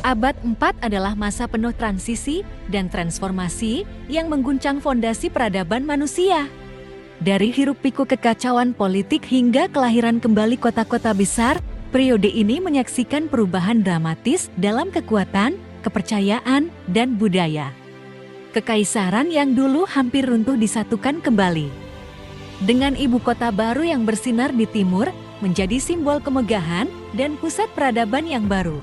Abad 4 adalah masa penuh transisi dan transformasi yang mengguncang fondasi peradaban manusia. Dari hiruk-pikuk kekacauan politik hingga kelahiran kembali kota-kota besar, periode ini menyaksikan perubahan dramatis dalam kekuatan, kepercayaan, dan budaya. Kekaisaran yang dulu hampir runtuh disatukan kembali. Dengan ibu kota baru yang bersinar di timur, menjadi simbol kemegahan dan pusat peradaban yang baru.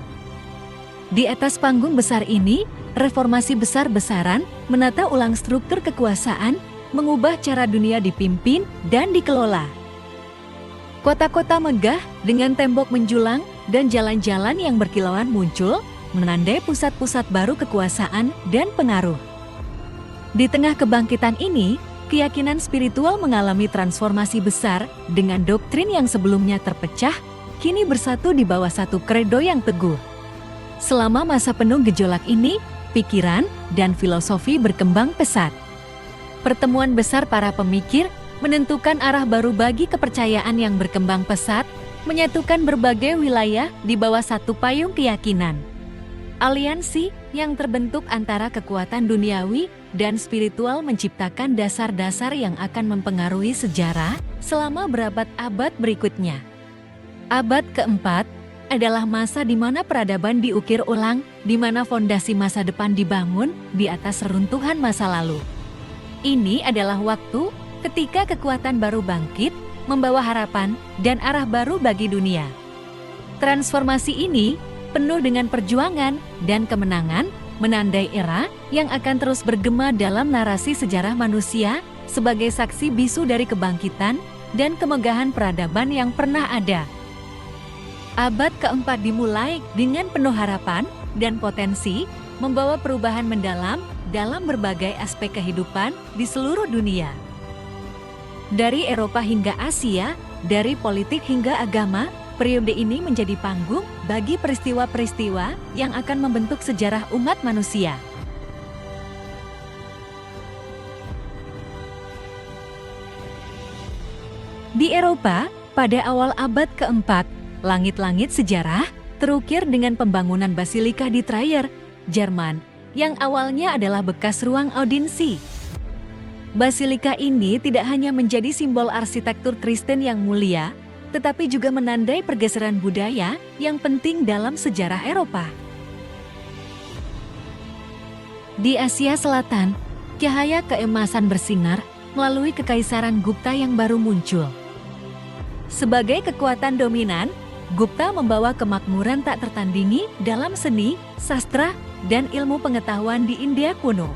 Di atas panggung besar ini, reformasi besar-besaran menata ulang struktur kekuasaan, mengubah cara dunia dipimpin dan dikelola. Kota-kota megah dengan tembok menjulang dan jalan-jalan yang berkilauan muncul, menandai pusat-pusat baru kekuasaan dan pengaruh. Di tengah kebangkitan ini, keyakinan spiritual mengalami transformasi besar dengan doktrin yang sebelumnya terpecah, kini bersatu di bawah satu kredo yang teguh. Selama masa penuh gejolak ini, pikiran dan filosofi berkembang pesat. Pertemuan besar para pemikir menentukan arah baru bagi kepercayaan yang berkembang pesat, menyatukan berbagai wilayah di bawah satu payung keyakinan. Aliansi yang terbentuk antara kekuatan duniawi dan spiritual menciptakan dasar-dasar yang akan mempengaruhi sejarah selama berabad-abad berikutnya. Abad keempat adalah masa di mana peradaban diukir ulang, di mana fondasi masa depan dibangun di atas reruntuhan masa lalu. Ini adalah waktu ketika kekuatan baru bangkit, membawa harapan dan arah baru bagi dunia. Transformasi ini penuh dengan perjuangan dan kemenangan, menandai era yang akan terus bergema dalam narasi sejarah manusia sebagai saksi bisu dari kebangkitan dan kemegahan peradaban yang pernah ada. Abad keempat dimulai dengan penuh harapan dan potensi, membawa perubahan mendalam dalam berbagai aspek kehidupan di seluruh dunia. Dari Eropa hingga Asia, dari politik hingga agama, periode ini menjadi panggung bagi peristiwa-peristiwa yang akan membentuk sejarah umat manusia. Di Eropa, pada awal abad keempat, langit-langit sejarah terukir dengan pembangunan Basilika di Trier, Jerman, yang awalnya adalah bekas ruang audiensi. Basilika ini tidak hanya menjadi simbol arsitektur Kristen yang mulia, tetapi juga menandai pergeseran budaya yang penting dalam sejarah Eropa. Di Asia Selatan, cahaya keemasan bersinar melalui kekaisaran Gupta yang baru muncul. Sebagai kekuatan dominan, Gupta membawa kemakmuran tak tertandingi dalam seni, sastra, dan ilmu pengetahuan di India kuno.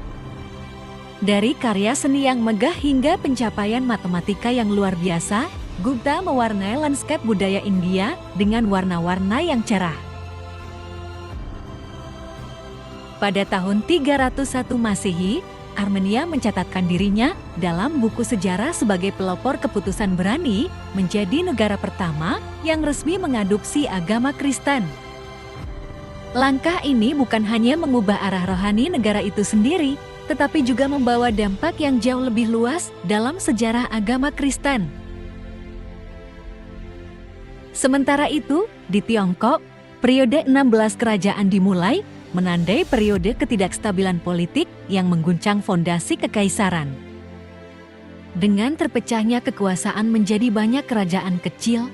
Dari karya seni yang megah hingga pencapaian matematika yang luar biasa, Gupta mewarnai lanskap budaya India dengan warna-warna yang cerah. Pada tahun 301 Masehi, Armenia mencatatkan dirinya dalam buku sejarah sebagai pelopor keputusan berani menjadi negara pertama yang resmi mengadopsi agama Kristen. Langkah ini bukan hanya mengubah arah rohani negara itu sendiri, tetapi juga membawa dampak yang jauh lebih luas dalam sejarah agama Kristen. Sementara itu, di Tiongkok, periode 16 kerajaan dimulai, menandai periode ketidakstabilan politik yang mengguncang fondasi kekaisaran. Dengan terpecahnya kekuasaan menjadi banyak kerajaan kecil,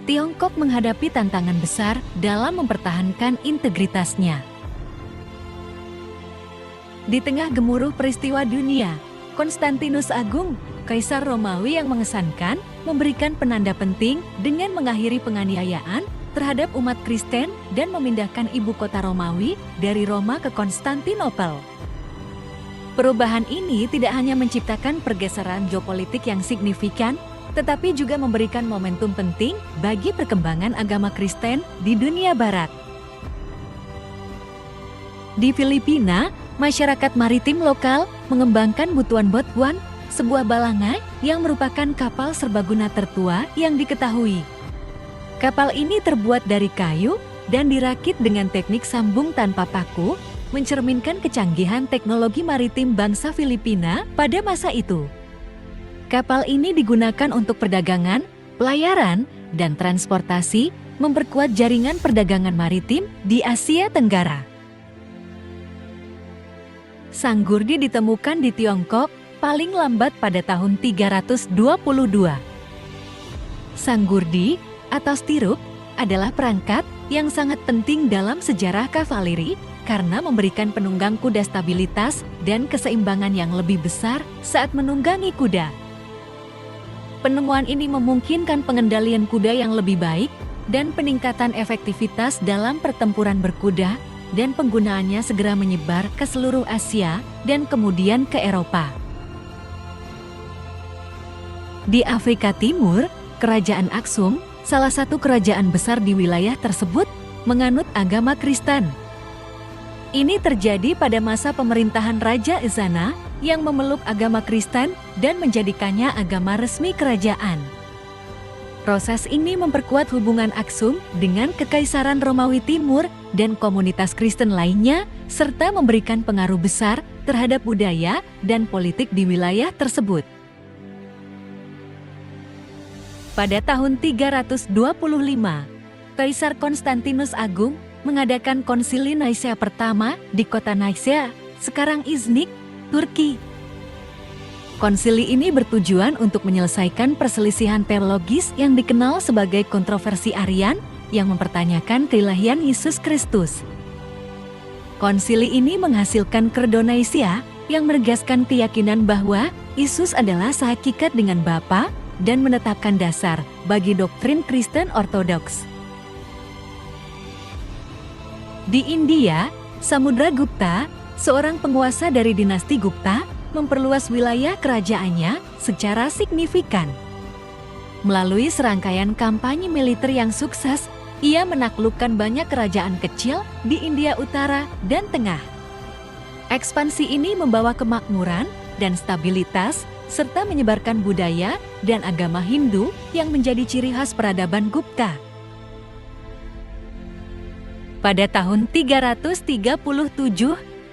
Tiongkok menghadapi tantangan besar dalam mempertahankan integritasnya. Di tengah gemuruh peristiwa dunia, Konstantinus Agung, Kaisar Romawi yang mengesankan, memberikan penanda penting dengan mengakhiri penganiayaan terhadap umat Kristen dan memindahkan ibu kota Romawi dari Roma ke Konstantinopel. Perubahan ini tidak hanya menciptakan pergeseran geopolitik yang signifikan, tetapi juga memberikan momentum penting bagi perkembangan agama Kristen di dunia Barat. Di Filipina, masyarakat maritim lokal mengembangkan Butuan Botuan, sebuah balangai yang merupakan kapal serbaguna tertua yang diketahui. Kapal ini terbuat dari kayu dan dirakit dengan teknik sambung tanpa paku, mencerminkan kecanggihan teknologi maritim bangsa Filipina pada masa itu. Kapal ini digunakan untuk perdagangan, pelayaran, dan transportasi, memperkuat jaringan perdagangan maritim di Asia Tenggara. Sanggurdi ditemukan di Tiongkok paling lambat pada tahun 322. Sanggurdi atau stirrup adalah perangkat yang sangat penting dalam sejarah kavaleri karena memberikan penunggang kuda stabilitas dan keseimbangan yang lebih besar saat menunggangi kuda. Penemuan ini memungkinkan pengendalian kuda yang lebih baik dan peningkatan efektivitas dalam pertempuran berkuda, dan penggunaannya segera menyebar ke seluruh Asia dan kemudian ke Eropa. Di Afrika Timur, Kerajaan Aksum, salah satu kerajaan besar di wilayah tersebut, menganut agama Kristen. Ini terjadi pada masa pemerintahan Raja Ezana yang memeluk agama Kristen dan menjadikannya agama resmi kerajaan. Proses ini memperkuat hubungan Aksum dengan Kekaisaran Romawi Timur dan komunitas Kristen lainnya, serta memberikan pengaruh besar terhadap budaya dan politik di wilayah tersebut. Pada tahun 325, Kaisar Konstantinus Agung mengadakan Konsili Nicaea pertama di kota Nicaea, sekarang Iznik, Turki. Konsili ini bertujuan untuk menyelesaikan perselisihan teologis yang dikenal sebagai kontroversi Arian yang mempertanyakan keilahian Yesus Kristus. Konsili ini menghasilkan Credo Nicaea yang menegaskan keyakinan bahwa Yesus adalah sehakikat dengan Bapa dan menetapkan dasar bagi doktrin Kristen Ortodoks. Di India, Samudragupta, seorang penguasa dari dinasti Gupta, memperluas wilayah kerajaannya secara signifikan. Melalui serangkaian kampanye militer yang sukses, ia menaklukkan banyak kerajaan kecil di India Utara dan Tengah. Ekspansi ini membawa kemakmuran dan stabilitas, serta menyebarkan budaya dan agama Hindu yang menjadi ciri khas peradaban Gupta. Pada tahun 337,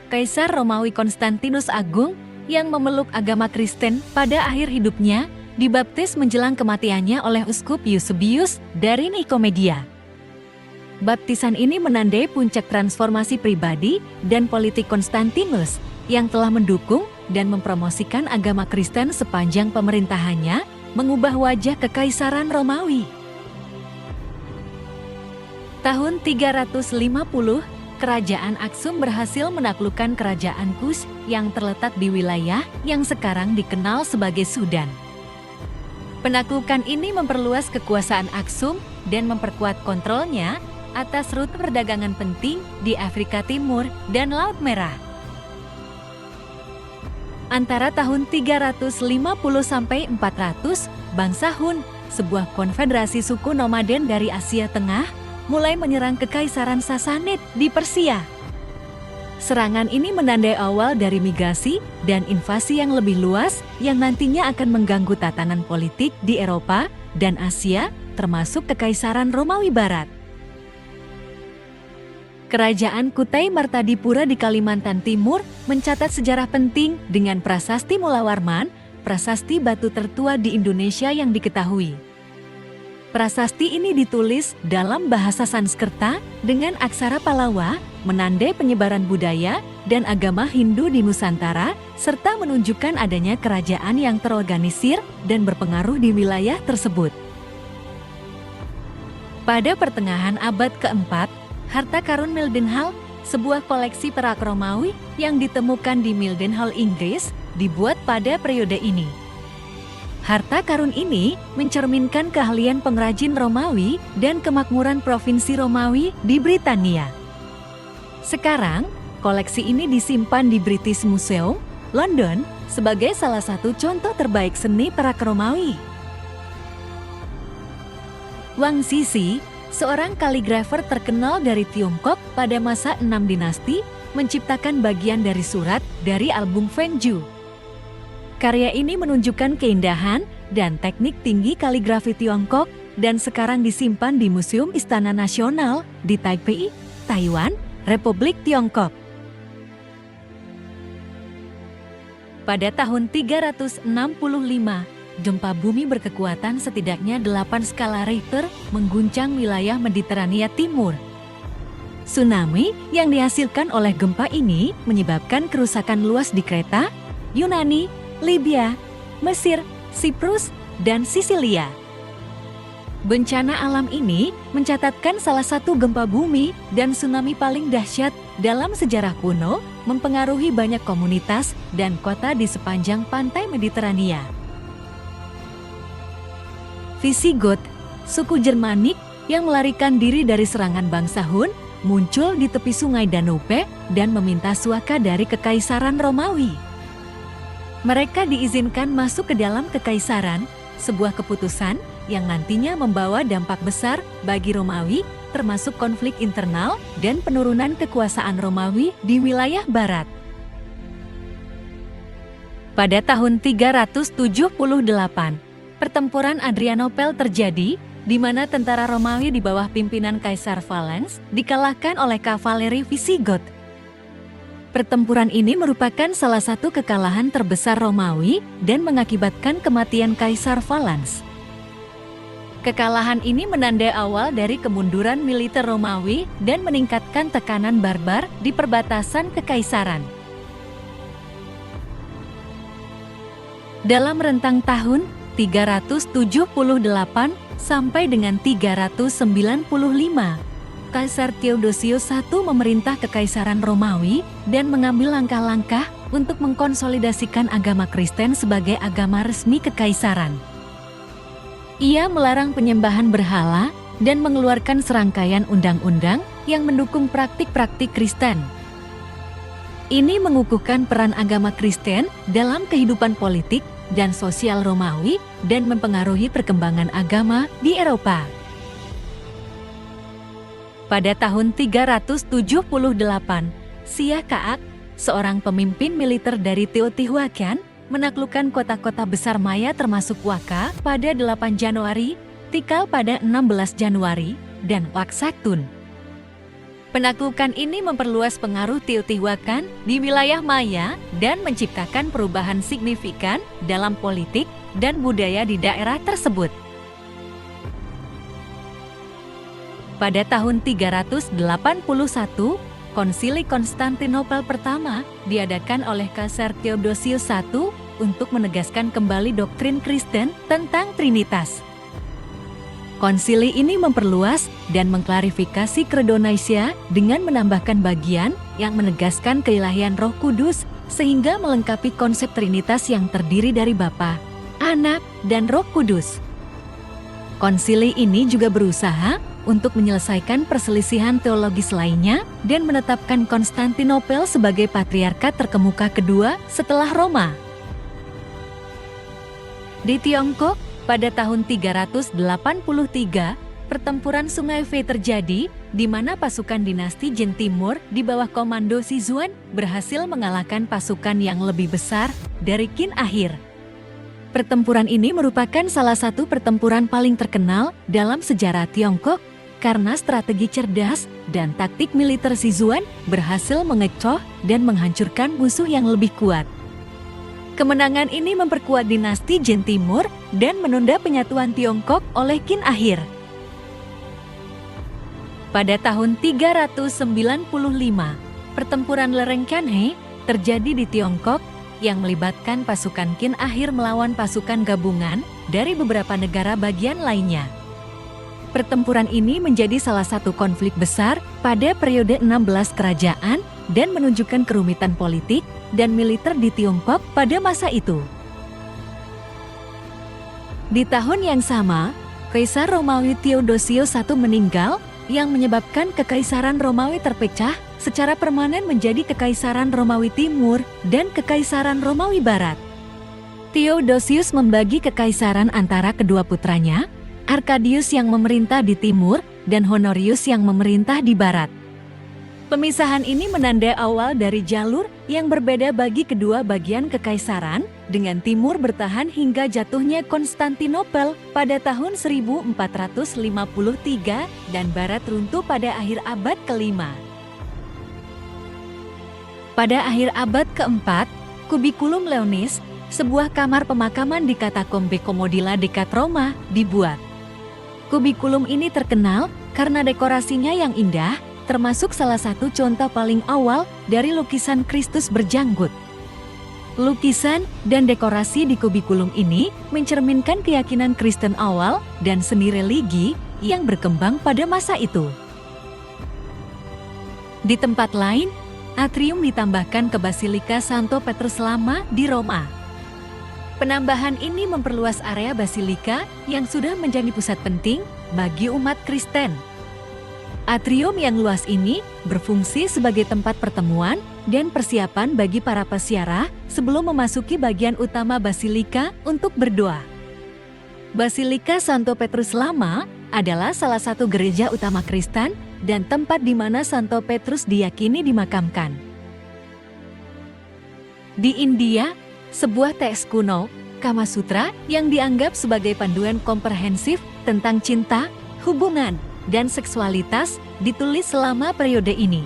Kaisar Romawi Konstantinus Agung yang memeluk agama Kristen pada akhir hidupnya dibaptis menjelang kematiannya oleh Uskup Eusebius dari Nikomedia. Baptisan ini menandai puncak transformasi pribadi dan politik Konstantinus yang telah mendukung dan mempromosikan agama Kristen sepanjang pemerintahannya, mengubah wajah Kekaisaran Romawi. Tahun 350, Kerajaan Aksum berhasil menaklukkan Kerajaan Kush yang terletak di wilayah yang sekarang dikenal sebagai Sudan. Penaklukan ini memperluas kekuasaan Aksum dan memperkuat kontrolnya atas rute perdagangan penting di Afrika Timur dan Laut Merah. Antara tahun 350 sampai 400, bangsa Hun, sebuah konfederasi suku nomaden dari Asia Tengah, mulai menyerang Kekaisaran Sasanid di Persia. Serangan ini menandai awal dari migrasi dan invasi yang lebih luas yang nantinya akan mengganggu tatanan politik di Eropa dan Asia, termasuk Kekaisaran Romawi Barat. Kerajaan Kutai Martadipura di Kalimantan Timur mencatat sejarah penting dengan prasasti Mulawarman, prasasti batu tertua di Indonesia yang diketahui. Prasasti ini ditulis dalam bahasa Sanskerta dengan aksara Palawa, menandai penyebaran budaya dan agama Hindu di Nusantara, serta menunjukkan adanya kerajaan yang terorganisir dan berpengaruh di wilayah tersebut. Pada pertengahan abad keempat, harta karun Mildenhall, sebuah koleksi perak Romawi yang ditemukan di Mildenhall, Inggris, dibuat pada periode ini. Harta karun ini mencerminkan keahlian pengrajin Romawi dan kemakmuran provinsi Romawi di Britania. Sekarang, koleksi ini disimpan di British Museum, London, sebagai salah satu contoh terbaik seni perak Romawi. Wang Xixi, seorang kaligrafer terkenal dari Tiongkok pada masa 6 dinasti, menciptakan bagian dari surat dari album Fengju. Karya ini menunjukkan keindahan dan teknik tinggi kaligrafi Tiongkok dan sekarang disimpan di Museum Istana Nasional di Taipei, Taiwan, Republik Tiongkok. Pada tahun 365, gempa bumi berkekuatan setidaknya 8 skala Richter mengguncang wilayah Mediterania Timur. Tsunami yang dihasilkan oleh gempa ini menyebabkan kerusakan luas di Kreta, Yunani, Libya, Mesir, Siprus, dan Sisilia. Bencana alam ini mencatatkan salah satu gempa bumi dan tsunami paling dahsyat dalam sejarah kuno, mempengaruhi banyak komunitas dan kota di sepanjang pantai Mediterania. Visigoth, suku Jermanik yang melarikan diri dari serangan bangsa Hun, muncul di tepi sungai Danube dan meminta suaka dari Kekaisaran Romawi. Mereka diizinkan masuk ke dalam kekaisaran, sebuah keputusan yang nantinya membawa dampak besar bagi Romawi, termasuk konflik internal dan penurunan kekuasaan Romawi di wilayah barat. Pada tahun 378, pertempuran Adrianopel terjadi, di mana tentara Romawi di bawah pimpinan Kaisar Valens dikalahkan oleh kavaleri Visigoth. Pertempuran ini merupakan salah satu kekalahan terbesar Romawi dan mengakibatkan kematian Kaisar Valens. Kekalahan ini menandai awal dari kemunduran militer Romawi dan meningkatkan tekanan barbar di perbatasan kekaisaran. Dalam rentang tahun 378 sampai dengan 395, Kaisar Theodosius I memerintah Kekaisaran Romawi dan mengambil langkah-langkah untuk mengkonsolidasikan agama Kristen sebagai agama resmi kekaisaran. Ia melarang penyembahan berhala dan mengeluarkan serangkaian undang-undang yang mendukung praktik-praktik Kristen. Ini mengukuhkan peran agama Kristen dalam kehidupan politik dan sosial Romawi dan mempengaruhi perkembangan agama di Eropa. Pada tahun 378, Siah Kaak, seorang pemimpin militer dari Teotihuacan, menaklukkan kota-kota besar Maya termasuk Waka pada 8 Januari, Tikal pada 16 Januari, dan Waksaktun. Penaklukan ini memperluas pengaruh Teotihuacan di wilayah Maya dan menciptakan perubahan signifikan dalam politik dan budaya di daerah tersebut. Pada tahun 381, Konsili Konstantinopel pertama diadakan oleh Kaisar Theodosius I untuk menegaskan kembali doktrin Kristen tentang Trinitas. Konsili ini memperluas dan mengklarifikasi Credo Nicea dengan menambahkan bagian yang menegaskan keilahian Roh Kudus sehingga melengkapi konsep Trinitas yang terdiri dari Bapa, Anak, dan Roh Kudus. Konsili ini juga berusaha untuk menyelesaikan perselisihan teologis lainnya dan menetapkan Konstantinopel sebagai patriarkat terkemuka kedua setelah Roma. Di Tiongkok, pada tahun 383, pertempuran Sungai Fei terjadi, di mana pasukan dinasti Jin Timur di bawah komando Sizuan berhasil mengalahkan pasukan yang lebih besar dari Qin Akhir. Pertempuran ini merupakan salah satu pertempuran paling terkenal dalam sejarah Tiongkok karena strategi cerdas dan taktik militer Sizuan berhasil mengecoh dan menghancurkan musuh yang lebih kuat. Kemenangan ini memperkuat dinasti Jin Timur dan menunda penyatuan Tiongkok oleh Qin Akhir. Pada tahun 395, pertempuran lereng Canhe terjadi di Tiongkok yang melibatkan pasukan Qin Akhir melawan pasukan gabungan dari beberapa negara bagian lainnya. Pertempuran ini menjadi salah satu konflik besar pada periode 16 kerajaan dan menunjukkan kerumitan politik dan militer di Tiongkok pada masa itu. Di tahun yang sama, Kaisar Romawi Theodosius I meninggal yang menyebabkan Kekaisaran Romawi terpecah secara permanen menjadi Kekaisaran Romawi Timur dan Kekaisaran Romawi Barat. Theodosius membagi kekaisaran antara kedua putranya, Arcadius yang memerintah di timur dan Honorius yang memerintah di barat. Pemisahan ini menandai awal dari jalur yang berbeda bagi kedua bagian kekaisaran, dengan timur bertahan hingga jatuhnya Konstantinopel pada tahun 1453 dan barat runtuh pada akhir abad ke-5. Pada akhir abad ke-4, Cubiculum Leonis, sebuah kamar pemakaman di Katakombe Comodilla dekat Roma dibuat. Kubikulum ini terkenal karena dekorasinya yang indah, termasuk salah satu contoh paling awal dari lukisan Kristus berjanggut. Lukisan dan dekorasi di kubikulum ini mencerminkan keyakinan Kristen awal dan seni religi yang berkembang pada masa itu. Di tempat lain, atrium ditambahkan ke Basilika Santo Petrus Lama di Roma. Penambahan ini memperluas area basilika yang sudah menjadi pusat penting bagi umat Kristen. Atrium yang luas ini berfungsi sebagai tempat pertemuan dan persiapan bagi para peziarah sebelum memasuki bagian utama basilika untuk berdoa. Basilika Santo Petrus Lama adalah salah satu gereja utama Kristen dan tempat di mana Santo Petrus diyakini dimakamkan. Di India, sebuah teks kuno, Kama Sutra, yang dianggap sebagai panduan komprehensif tentang cinta, hubungan, dan seksualitas, ditulis selama periode ini.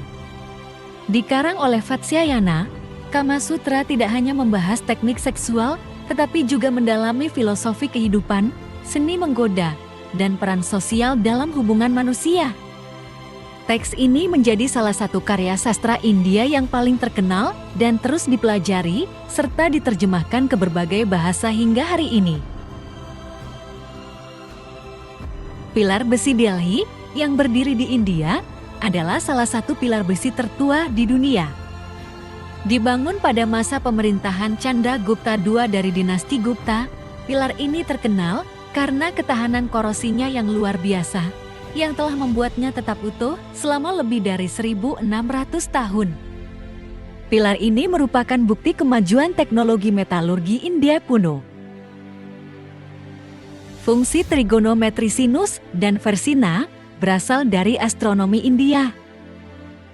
Dikarang oleh Vatsyayana, Kama Sutra tidak hanya membahas teknik seksual, tetapi juga mendalami filosofi kehidupan, seni menggoda, dan peran sosial dalam hubungan manusia. Teks ini menjadi salah satu karya sastra India yang paling terkenal dan terus dipelajari, serta diterjemahkan ke berbagai bahasa hingga hari ini. Pilar besi Delhi yang berdiri di India adalah salah satu pilar besi tertua di dunia. Dibangun pada masa pemerintahan Chandragupta II dari dinasti Gupta, pilar ini terkenal karena ketahanan korosinya yang luar biasa, yang telah membuatnya tetap utuh selama lebih dari 1.600 tahun. Pilar ini merupakan bukti kemajuan teknologi metalurgi India kuno. Fungsi trigonometri sinus dan versina berasal dari astronomi India.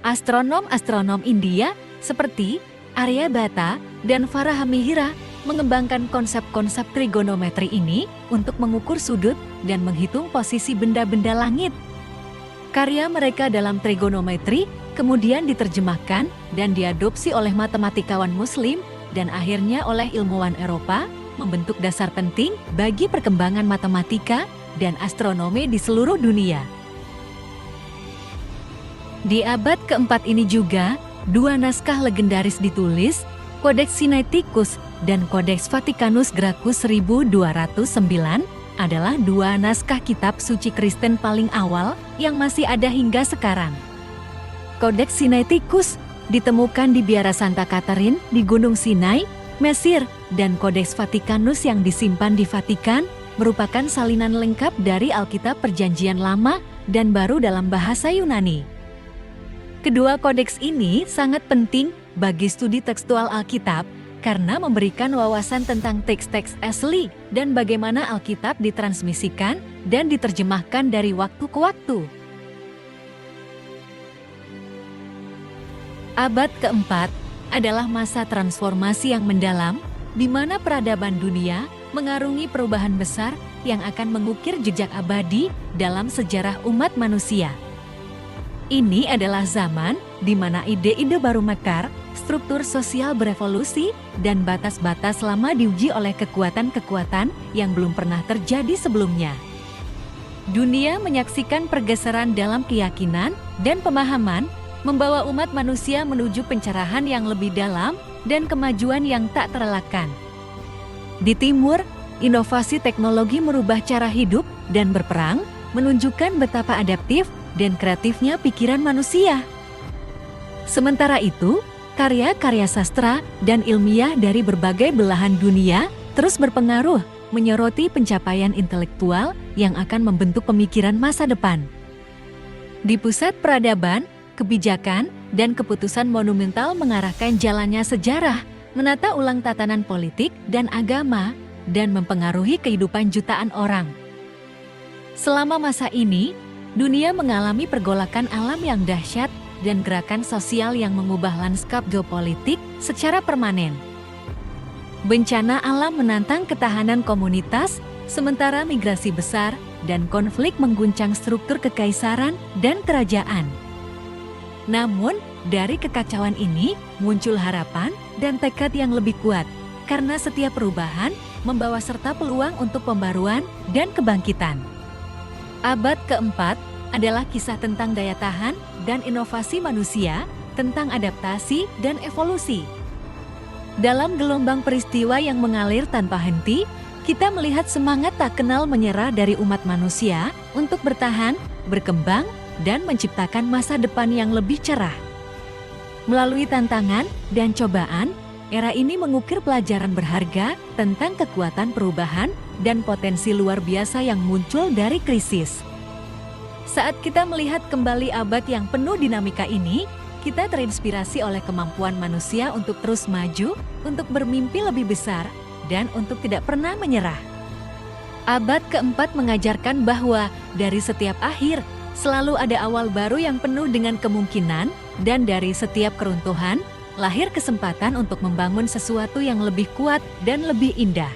Astronom-astronom India seperti Aryabhata dan Varahamihira mengembangkan konsep-konsep trigonometri ini untuk mengukur sudut dan menghitung posisi benda-benda langit. Karya mereka dalam trigonometri kemudian diterjemahkan dan diadopsi oleh matematikawan Muslim dan akhirnya oleh ilmuwan Eropa, membentuk dasar penting bagi perkembangan matematika dan astronomi di seluruh dunia. Di abad keempat ini juga, dua naskah legendaris ditulis, Codex Sinaiticus dan Codex Vaticanus Gracchus 1209 adalah dua naskah kitab suci Kristen paling awal yang masih ada hingga sekarang. Codex Sinaiticus ditemukan di Biara Santa Catherine di Gunung Sinai, Mesir, dan Codex Vaticanus yang disimpan di Vatikan merupakan salinan lengkap dari Alkitab Perjanjian Lama dan Baru dalam bahasa Yunani. Kedua kodeks ini sangat penting bagi studi tekstual Alkitab karena memberikan wawasan tentang teks-teks asli dan bagaimana Alkitab ditransmisikan dan diterjemahkan dari waktu ke waktu. Abad keempat adalah masa transformasi yang mendalam di mana peradaban dunia mengarungi perubahan besar yang akan mengukir jejak abadi dalam sejarah umat manusia. Ini adalah zaman di mana ide-ide baru mekar, struktur sosial berevolusi, dan batas-batas lama diuji oleh kekuatan-kekuatan yang belum pernah terjadi sebelumnya. Dunia menyaksikan pergeseran dalam keyakinan dan pemahaman, membawa umat manusia menuju pencerahan yang lebih dalam dan kemajuan yang tak terelakkan. Di timur, inovasi teknologi merubah cara hidup dan berperang, menunjukkan betapa adaptif dan kreatifnya pikiran manusia. Sementara itu, karya-karya sastra dan ilmiah dari berbagai belahan dunia terus berpengaruh, menyoroti pencapaian intelektual yang akan membentuk pemikiran masa depan. Di pusat peradaban, kebijakan, dan keputusan monumental mengarahkan jalannya sejarah, menata ulang tatanan politik dan agama, dan mempengaruhi kehidupan jutaan orang. Selama masa ini, dunia mengalami pergolakan alam yang dahsyat dan gerakan sosial yang mengubah lanskap geopolitik secara permanen. Bencana alam menantang ketahanan komunitas, sementara migrasi besar dan konflik mengguncang struktur kekaisaran dan kerajaan. Namun, dari kekacauan ini muncul harapan dan tekad yang lebih kuat, karena setiap perubahan membawa serta peluang untuk pembaruan dan kebangkitan. Abad keempat adalah kisah tentang daya tahan dan inovasi manusia, tentang adaptasi dan evolusi. Dalam gelombang peristiwa yang mengalir tanpa henti, kita melihat semangat tak kenal menyerah dari umat manusia untuk bertahan, berkembang, dan menciptakan masa depan yang lebih cerah. Melalui tantangan dan cobaan, era ini mengukir pelajaran berharga tentang kekuatan perubahan dan potensi luar biasa yang muncul dari krisis. Saat kita melihat kembali abad yang penuh dinamika ini, kita terinspirasi oleh kemampuan manusia untuk terus maju, untuk bermimpi lebih besar, dan untuk tidak pernah menyerah. Abad keempat mengajarkan bahwa dari setiap akhir, selalu ada awal baru yang penuh dengan kemungkinan, dan dari setiap keruntuhan, lahir kesempatan untuk membangun sesuatu yang lebih kuat dan lebih indah.